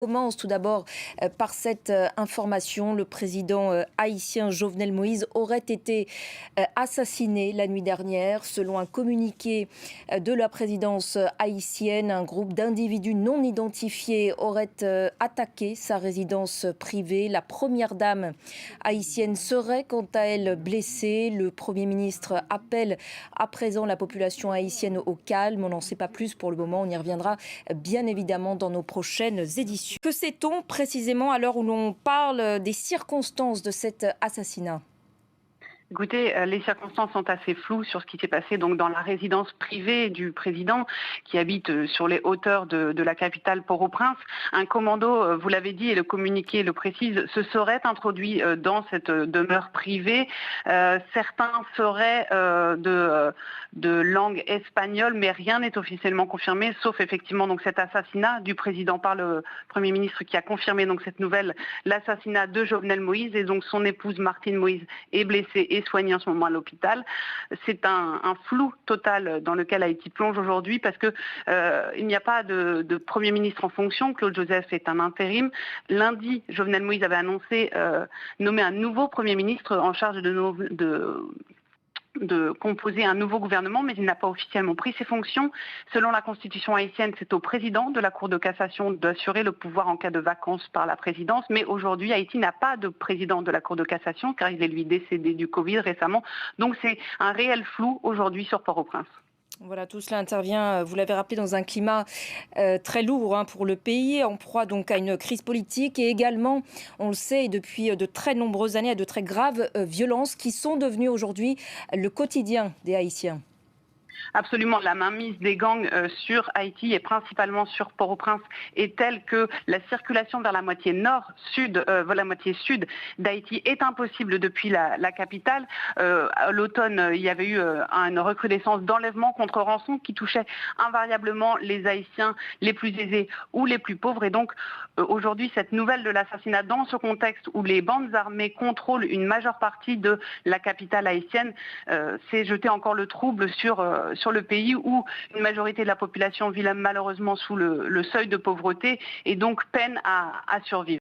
Commence tout d'abord par cette information. Le président haïtien Jovenel Moïse aurait été assassiné la nuit dernière. Selon un communiqué de la présidence haïtienne, un groupe d'individus non identifiés aurait attaqué sa résidence privée. La première dame haïtienne serait quant à elle blessée. Le Premier ministre appelle à présent la population haïtienne au calme. On n'en sait pas plus pour le moment. On y reviendra bien évidemment dans nos prochaines éditions. Que sait-on précisément à l'heure où l'on parle des circonstances de cet assassinat ? Écoutez, les circonstances sont assez floues sur ce qui s'est passé donc dans la résidence privée du président qui habite sur les hauteurs de la capitale Port-au-Prince. Un commando, vous l'avez dit et le communiqué le précise, se serait introduit dans cette demeure privée. Certains seraient de langue espagnole, mais rien n'est officiellement confirmé, sauf effectivement donc cet assassinat du président par le Premier ministre qui a confirmé donc cette nouvelle, l'assassinat de Jovenel Moïse, et donc son épouse Martine Moïse est blessée et soignée en ce moment à l'hôpital. C'est un flou total dans lequel Haïti plonge aujourd'hui parce que il n'y a pas de Premier ministre en fonction. Claude Joseph est un intérim. Lundi, Jovenel Moïse avait annoncé nommer un nouveau Premier ministre en charge de composer un nouveau gouvernement, mais il n'a pas officiellement pris ses fonctions. Selon la Constitution haïtienne, c'est au président de la Cour de cassation d'assurer le pouvoir en cas de vacance par la présidence. Mais aujourd'hui, Haïti n'a pas de président de la Cour de cassation, car il est lui décédé du Covid récemment. Donc c'est un réel flou aujourd'hui sur Port-au-Prince. Voilà, tout cela intervient, vous l'avez rappelé, dans un climat très lourd pour le pays, en proie donc à une crise politique et également, on le sait, depuis de très nombreuses années, à de très graves violences qui sont devenues aujourd'hui le quotidien des Haïtiens. Absolument, la mainmise des gangs sur Haïti et principalement sur Port-au-Prince est telle que la circulation vers la moitié nord-sud, la moitié sud d'Haïti est impossible depuis la capitale. À l'automne, il y avait eu une recrudescence d'enlèvements contre rançon qui touchait invariablement les Haïtiens les plus aisés ou les plus pauvres. Et donc aujourd'hui, cette nouvelle de l'assassinat dans ce contexte où les bandes armées contrôlent une majeure partie de la capitale haïtienne, c'est jeter encore le trouble sur le pays où une majorité de la population vit malheureusement sous le seuil de pauvreté et donc peine à survivre.